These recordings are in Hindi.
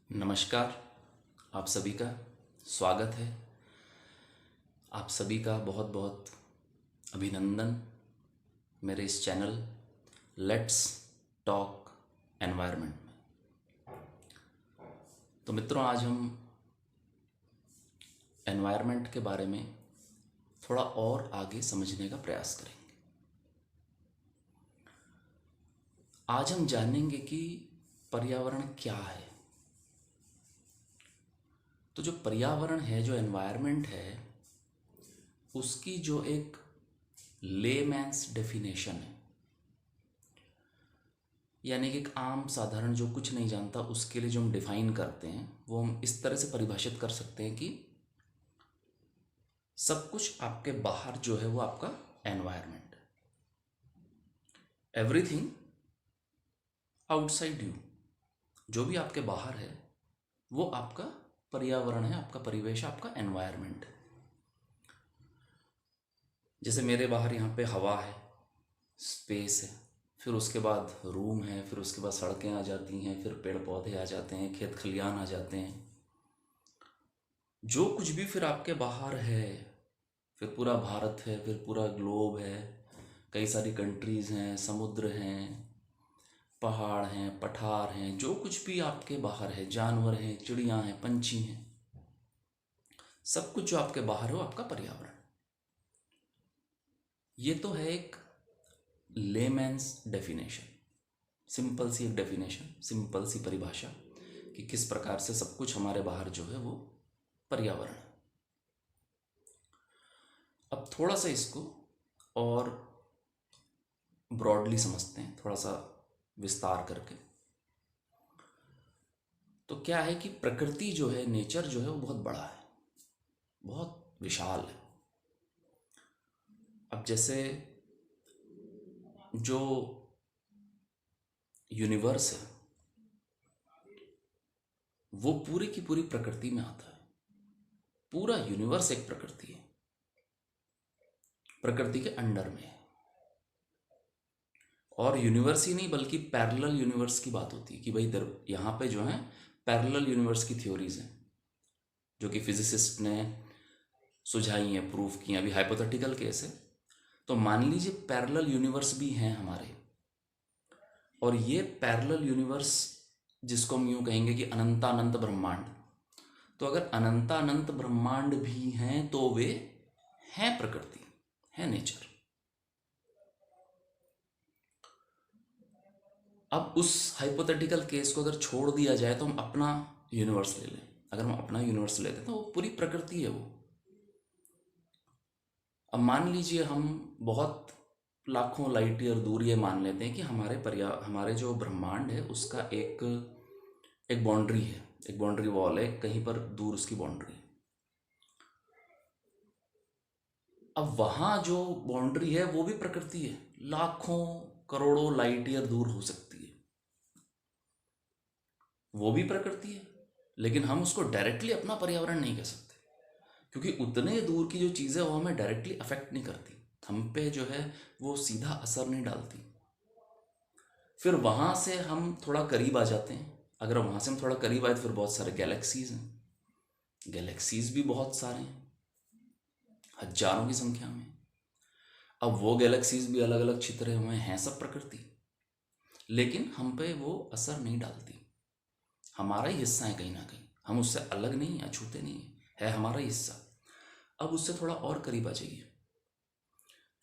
नमस्कार। आप सभी का स्वागत है। आप सभी का बहुत बहुत अभिनंदन मेरे इस चैनल लेट्स टॉक एनवायरनमेंट में। तो मित्रों, आज हम एनवायरनमेंट के बारे में थोड़ा और आगे समझने का प्रयास करेंगे। आज हम जानेंगे कि पर्यावरण क्या है। तो जो पर्यावरण है, जो एनवायरनमेंट है, उसकी जो एक लेमैन्स डेफिनेशन है, यानी कि एक आम साधारण जो कुछ नहीं जानता उसके लिए जो हम डिफाइन करते हैं, वो हम इस तरह से परिभाषित कर सकते हैं कि सब कुछ आपके बाहर जो है वो आपका एनवायरनमेंट है। एवरीथिंग आउटसाइड यू, जो भी आपके बाहर है वो आपका पर्यावरण है, आपका परिवेश, आपका एनवायरनमेंट है। जैसे मेरे बाहर यहाँ पे हवा है, स्पेस है, फिर उसके बाद रूम है, फिर उसके बाद सड़कें आ जाती हैं, फिर पेड़ पौधे आ जाते हैं, खेत खलियान आ जाते हैं। जो कुछ भी फिर आपके बाहर है, फिर पूरा भारत है, फिर पूरा ग्लोब है, कई सारी कंट्रीज़ हैं, समुद्र हैं, पहाड़ हैं, पठार हैं, जो कुछ भी आपके बाहर है, जानवर हैं, चिड़ियाँ हैं, पंछी हैं, सब कुछ जो आपके बाहर है वो आपका पर्यावरण। ये तो है एक लेमैन्स डेफिनेशन, सिंपल सी एक डेफिनेशन, सिंपल सी परिभाषा कि किस प्रकार से सब कुछ हमारे बाहर जो है वो पर्यावरण है। अब थोड़ा सा इसको और ब्रॉडली समझते हैं, थोड़ा सा विस्तार करके। तो क्या है कि प्रकृति जो है, नेचर जो है वो बहुत बड़ा है, बहुत विशाल है। अब जैसे जो यूनिवर्स है वो पूरी की पूरी प्रकृति में आता है। पूरा यूनिवर्स एक प्रकृति है, प्रकृति के अंडर में है। और यूनिवर्स ही नहीं बल्कि पैरेलल यूनिवर्स की बात होती है कि भाई यहाँ पे जो है पैरेलल यूनिवर्स की थ्योरीज हैं जो कि फिजिसिस्ट ने सुझाई हैं, प्रूफ की हैं। अभी हाइपोथेटिकल केस है, तो मान लीजिए पैरेलल यूनिवर्स भी हैं हमारे, और ये पैरेलल यूनिवर्स जिसको हम यूँ कहेंगे कि अनंतानंत ब्रह्मांड, तो अगर अनंतानंत ब्रह्मांड भी हैं तो वे हैं प्रकृति, है नेचर। अब उस हाइपोथेटिकल केस को अगर छोड़ दिया जाए तो हम अपना यूनिवर्स ले लें। अगर हम अपना यूनिवर्स लेते हैं तो वो पूरी प्रकृति है वो। अब मान लीजिए हम बहुत लाखों लाइट ईयर दूर ये मान लेते हैं कि हमारे जो ब्रह्मांड है उसका एक एक बाउंड्री है, एक बाउंड्री वॉल है, कहीं पर दूर उसकी बाउंड्री है। अब वहाँ जो बाउंड्री है वो भी प्रकृति है, लाखों करोड़ों लाइट ईयर दूर हो सकती है, वो भी प्रकृति है। लेकिन हम उसको डायरेक्टली अपना पर्यावरण नहीं कह सकते, क्योंकि उतने दूर की जो चीज़ें वो हमें डायरेक्टली अफेक्ट नहीं करती, हम पे जो है वो सीधा असर नहीं डालती। फिर वहाँ से हम थोड़ा करीब आ जाते हैं। अगर वहाँ से हम थोड़ा करीब आए तो फिर बहुत सारे गैलेक्सीज हैं, गैलेक्सीज भी बहुत सारे हैं, हजारों की संख्या में। अब वो गैलेक्सीज भी अलग अलग छितरे हुए हैं, सब प्रकृति, लेकिन हम पे वो असर नहीं डालती। हमारा ही हिस्सा है कहीं ना कहीं, हम उससे अलग नहीं है, अछूते नहीं है हमारा ही हिस्सा। अब उससे थोड़ा और करीब आ जाइए।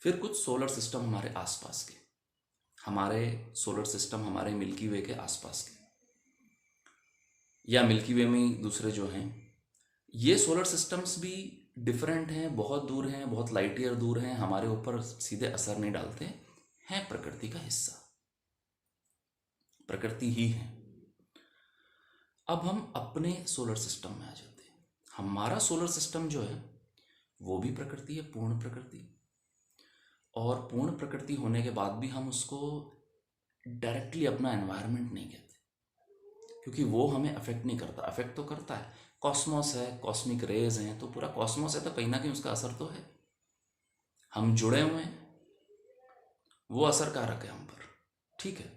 फिर कुछ सोलर सिस्टम हमारे आसपास के, हमारे सोलर सिस्टम हमारे मिल्की वे के आसपास के, या मिल्की वे में ही दूसरे जो हैं, ये सोलर सिस्टम्स भी डिफरेंट हैं, बहुत दूर हैं, बहुत लाइट ईयर दूर हैं, हमारे ऊपर सीधे असर नहीं डालते, हैं प्रकृति का हिस्सा, प्रकृति ही है। अब हम अपने सोलर सिस्टम में आ जाते हैं। हमारा सोलर सिस्टम जो है वो भी प्रकृति है, पूर्ण प्रकृति। और पूर्ण प्रकृति होने के बाद भी हम उसको डायरेक्टली अपना एनवायरनमेंट नहीं कहते, क्योंकि वो हमें अफेक्ट नहीं करता। अफेक्ट तो करता है, कॉस्मोस है, कॉस्मिक रेज हैं, तो पूरा कॉस्मोस है, तो कहीं ना कहीं उसका असर तो है, हम जुड़े हुए हैं, वो असर कारक है हम पर, ठीक है,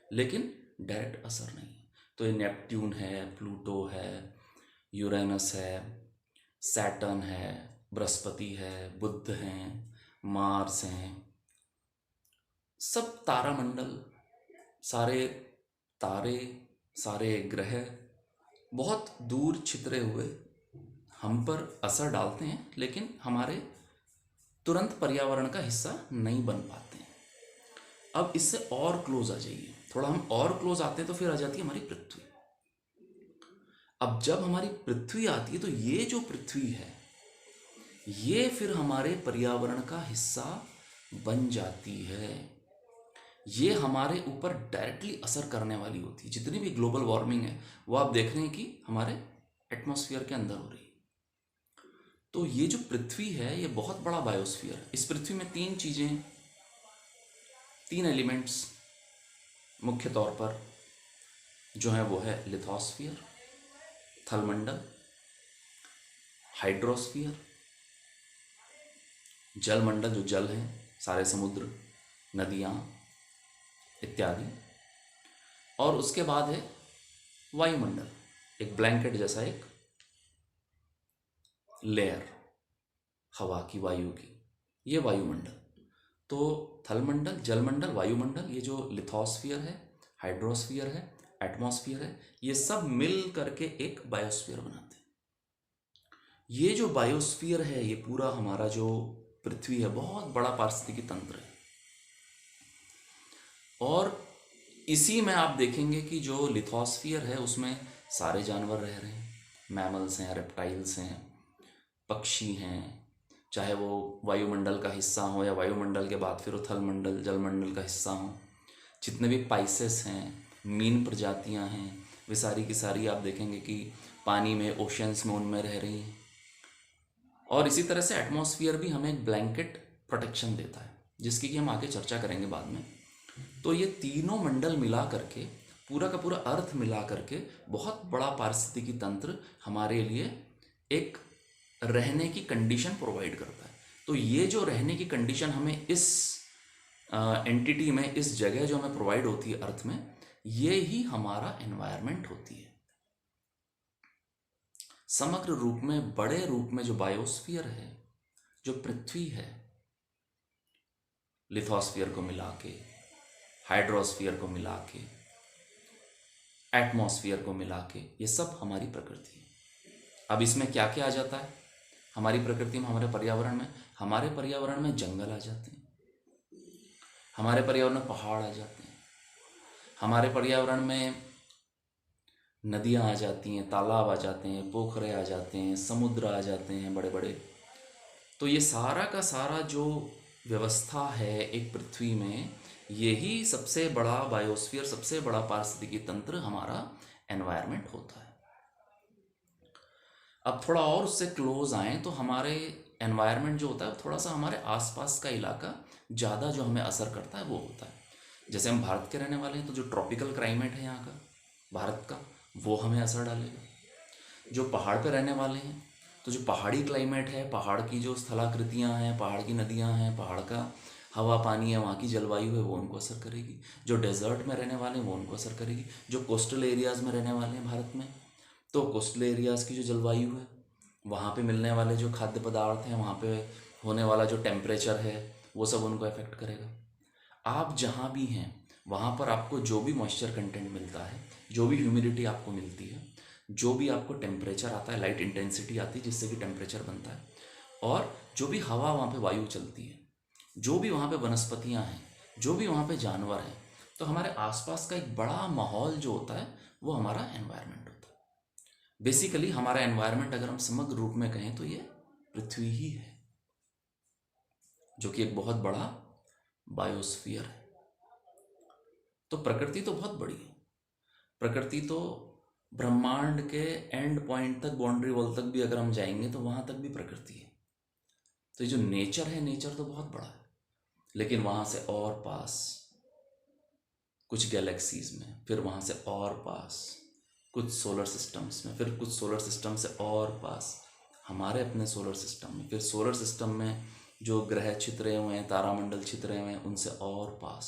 लेकिन डायरेक्ट असर नहीं है। तो ये नेपट्यून है, प्लूटो है, यूरेनस है, सैटर्न है, बृहस्पति है, बुध हैं, मार्स हैं, सब तारामंडल, सारे तारे, सारे ग्रह बहुत दूर छितरे हुए हम पर असर डालते हैं, लेकिन हमारे तुरंत पर्यावरण का हिस्सा नहीं बन पाते हैं। अब इससे और क्लोज आ जाइए, थोड़ा हम और क्लोज आते हैं तो फिर आ जाती है हमारी पृथ्वी। अब जब हमारी पृथ्वी आती है तो ये जो पृथ्वी है ये फिर हमारे पर्यावरण का हिस्सा बन जाती है। ये हमारे ऊपर डायरेक्टली असर करने वाली होती है। जितनी भी ग्लोबल वार्मिंग है वो आप देख रहे हैं कि हमारे एटमॉस्फेयर के अंदर हो रही है। तो ये जो पृथ्वी है ये बहुत बड़ा बायोस्फीयर है। इस पृथ्वी में तीन चीज़ें, तीन एलिमेंट्स मुख्य तौर पर जो है वो है लिथोस्फीयर, थलमंडल, हाइड्रोस्फीयर, जलमंडल जो जल है, सारे समुद्र, नदियाँ इत्यादि, और उसके बाद है वायुमंडल, एक ब्लैंकेट जैसा एक लेयर हवा की, वायु की, ये वायुमंडल। तो थलमंडल, जलमंडल, वायुमंडल, ये जो लिथोस्फीयर है, हाइड्रोस्फीयर है, एटमॉस्फियर है, ये सब मिल करके एक बायोस्फीयर बनाते हैं। ये जो बायोस्फीयर है ये पूरा हमारा जो पृथ्वी है बहुत बड़ा पारिस्थितिकी तंत्र है। और इसी में आप देखेंगे कि जो लिथोस्फीयर है उसमें सारे जानवर रह रहे हैं, मैमल्स हैं, रेप्टाइल्स हैं, पक्षी हैं, चाहे वो वायुमंडल का हिस्सा हो या वायुमंडल के बाद फिर वो थलमंडल, जलमंडल का हिस्सा हो। जितने भी पाइसेस हैं, मीन प्रजातियां हैं, वे सारी की सारी आप देखेंगे कि पानी में, ओशंस में, उनमें रह रही हैं। और इसी तरह से एटमॉस्फियर भी हमें एक ब्लैंकेट प्रोटेक्शन देता है, जिसकी कि हम आगे चर्चा करेंगे बाद में। तो ये तीनों मंडल मिला करके, पूरा का पूरा अर्थ मिला करके बहुत बड़ा पारिस्थितिकी तंत्र हमारे लिए एक रहने की कंडीशन प्रोवाइड करता है। तो ये जो रहने की कंडीशन हमें इस एंटिटी में, इस जगह जो हमें प्रोवाइड होती है अर्थ में, ये ही हमारा एनवायरनमेंट होती है। समग्र रूप में, बड़े रूप में जो बायोस्फीयर है, जो पृथ्वी है, लिथोस्फीयर को मिला के, हाइड्रोस्फीयर को मिला के, एटमॉस्फियर को मिला के, ये सब हमारी प्रकृति है। अब इसमें क्या क्या आ जाता है हमारी प्रकृति में, हमारे पर्यावरण में? हमारे पर्यावरण में जंगल आ जाते हैं, हमारे पर्यावरण में पहाड़ आ जाते हैं, हमारे पर्यावरण में नदियाँ आ जाती हैं, तालाब आ जाते हैं, पोखरे आ जाते हैं, समुद्र आ जाते हैं बड़े बड़े। तो ये सारा का सारा जो व्यवस्था है एक पृथ्वी में, यही सबसे बड़ा बायोस्फीयर, सबसे बड़ा पारिस्थितिकी तंत्र हमारा एनवायरनमेंट होता है। अब थोड़ा और उससे क्लोज आएँ तो हमारे एनवायरनमेंट जो होता है थोड़ा सा हमारे आसपास का इलाका ज़्यादा जो हमें असर करता है वो होता है। जैसे हम भारत के रहने वाले हैं तो जो ट्रॉपिकल क्लाइमेट है यहाँ का, भारत का, वो हमें असर डालेगा। जो पहाड़ पे रहने वाले हैं तो जो पहाड़ी क्लाइमेट है, पहाड़ की जो स्थलाकृतियाँ हैं, पहाड़ की नदियाँ हैं, पहाड़ का हवा पानी है, वहाँ की जलवायु है, वो उनको असर करेगी। जो डेजर्ट में रहने वाले हैं वो उनको असर करेगी। जो कोस्टल एरियाज़ में रहने वाले हैं भारत में, तो कोस्टल एरियाज़ की जो जलवायु है, वहाँ पे मिलने वाले जो खाद्य पदार्थ हैं, वहाँ पे होने वाला जो टेम्परेचर है, वो सब उनको अफेक्ट करेगा। आप जहाँ भी हैं वहाँ पर आपको जो भी मॉइस्चर कंटेंट मिलता है, जो भी ह्यूमिडिटी आपको मिलती है, जो भी आपको टेम्परेचर आता है, लाइट इंटेंसिटी आती है जिससे कि टेम्परेचर बनता है, और जो भी हवा वहाँ पे वायु चलती है, जो भी वहाँ पे वनस्पतियाँ हैं, जो भी वहाँ पे जानवर हैं, तो हमारे आसपास का एक बड़ा माहौल जो होता है वो हमारा एनवायरनमेंट होता है। बेसिकली हमारा एनवायरनमेंट अगर हम समग्र रूप में कहें तो ये पृथ्वी ही है, जो कि एक बहुत बड़ा बायोस्फीयर है। तो प्रकृति तो बहुत बड़ी है। प्रकृति तो ब्रह्मांड के एंड पॉइंट तक, बाउंड्री वॉल तक भी अगर हम जाएंगे तो वहाँ तक भी प्रकृति है। तो ये जो नेचर है, नेचर तो बहुत बड़ा है, लेकिन वहाँ से और पास कुछ गैलेक्सीज में, फिर वहाँ से और पास कुछ सोलर सिस्टम्स में, फिर कुछ सोलर सिस्टम से और पास हमारे अपने सोलर सिस्टम में, फिर सोलर सिस्टम में जो ग्रह छितरे हुए हैं, तारामंडल छितरे हुए हैं, उनसे और पास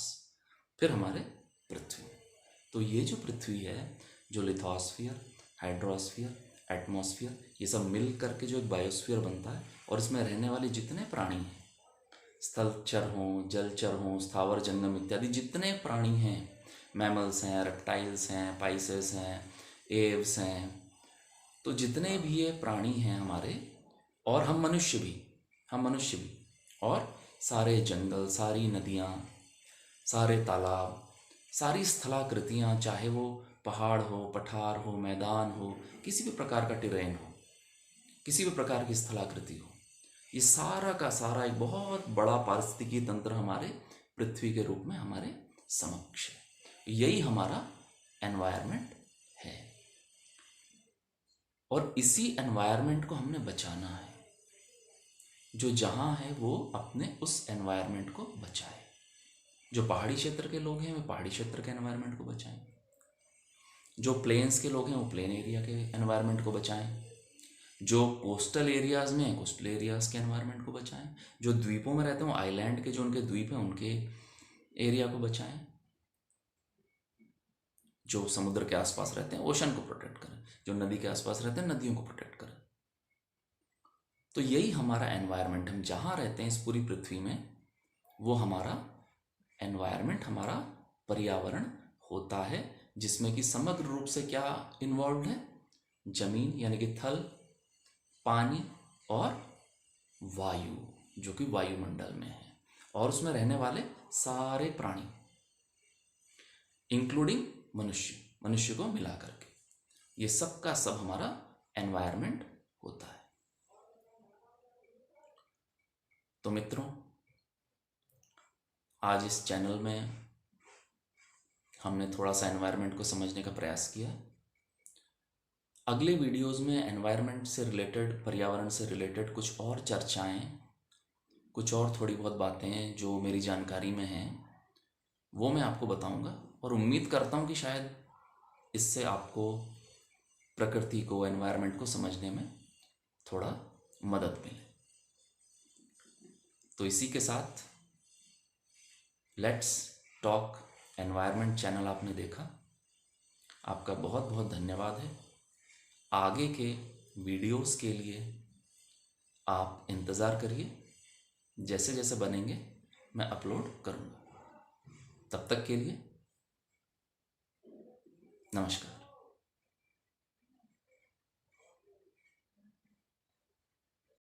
फिर हमारे पृथ्वी। तो ये जो पृथ्वी है जो लिथोस्फीयर, हाइड्रोस्फीयर, एटमॉस्फेयर, ये सब मिल करके जो एक बायोस्फीयर बनता है, और इसमें रहने वाले जितने प्राणी हैं, स्थलचर हों, जलचर हों, स्थावर जंगम इत्यादि जितने प्राणी हैं, मैमल्स हैं, रेप्टाइल्स हैं, पाइसेस हैं, एव्स हैं, तो जितने भी ये प्राणी हैं हमारे, और हम मनुष्य भी, और सारे जंगल, सारी नदियाँ, सारे तालाब, सारी स्थलाकृतियाँ, चाहे वो पहाड़ हो, पठार हो, मैदान हो, किसी भी प्रकार का टेरेन हो, किसी भी प्रकार की स्थलाकृति हो, ये सारा का सारा एक बहुत बड़ा पारिस्थितिकी तंत्र हमारे पृथ्वी के रूप में हमारे समक्ष है। यही हमारा एनवायरनमेंट है, और इसी एनवायरनमेंट को हमने बचाना है। जो जहाँ है वो अपने उस एनवायरनमेंट को बचाए। जो पहाड़ी क्षेत्र के लोग हैं वो पहाड़ी क्षेत्र के एनवायरनमेंट को बचाएं, जो प्लेन्स के लोग हैं वो प्लेन एरिया के एनवायरनमेंट को बचाएं, जो कोस्टल एरियाज़ में हैं कोस्टल एरियाज़ के एनवायरनमेंट को बचाएं, जो द्वीपों में रहते हैं आइलैंड के जो उनके द्वीप हैं उनके एरिया को बचाएं, जो समुद्र के आसपास रहते हैं ओशन को प्रोटेक्ट करें, जो नदी के आसपास रहते हैं नदियों को प्रोटेक्ट करें। तो यही हमारा एनवायरनमेंट, हम जहाँ रहते हैं इस पूरी पृथ्वी में, वो हमारा एनवायरनमेंट, हमारा पर्यावरण होता है, जिसमें कि समग्र रूप से क्या इन्वॉल्व है, जमीन यानी कि थल, पानी और वायु, जो कि वायुमंडल में है, और उसमें रहने वाले सारे प्राणी इंक्लूडिंग मनुष्य को मिला करके, ये सब का सब हमारा एनवायरनमेंट होता है। तो मित्रों, आज इस चैनल में हमने थोड़ा सा एनवायरनमेंट को समझने का प्रयास किया। अगले वीडियोस में एनवायरनमेंट से रिलेटेड, पर्यावरण से रिलेटेड कुछ और चर्चाएं, कुछ और थोड़ी बहुत बातें जो मेरी जानकारी में हैं वो मैं आपको बताऊंगा, और उम्मीद करता हूं कि शायद इससे आपको प्रकृति को, एनवायरनमेंट को समझने में थोड़ा मदद मिले। तो इसी के साथ लेट्स टॉक एनवायरनमेंट चैनल आपने देखा, आपका बहुत बहुत धन्यवाद है। आगे के वीडियोस के लिए आप इंतज़ार करिए, जैसे जैसे बनेंगे मैं अपलोड करूँगा। तब तक के लिए नमस्कार।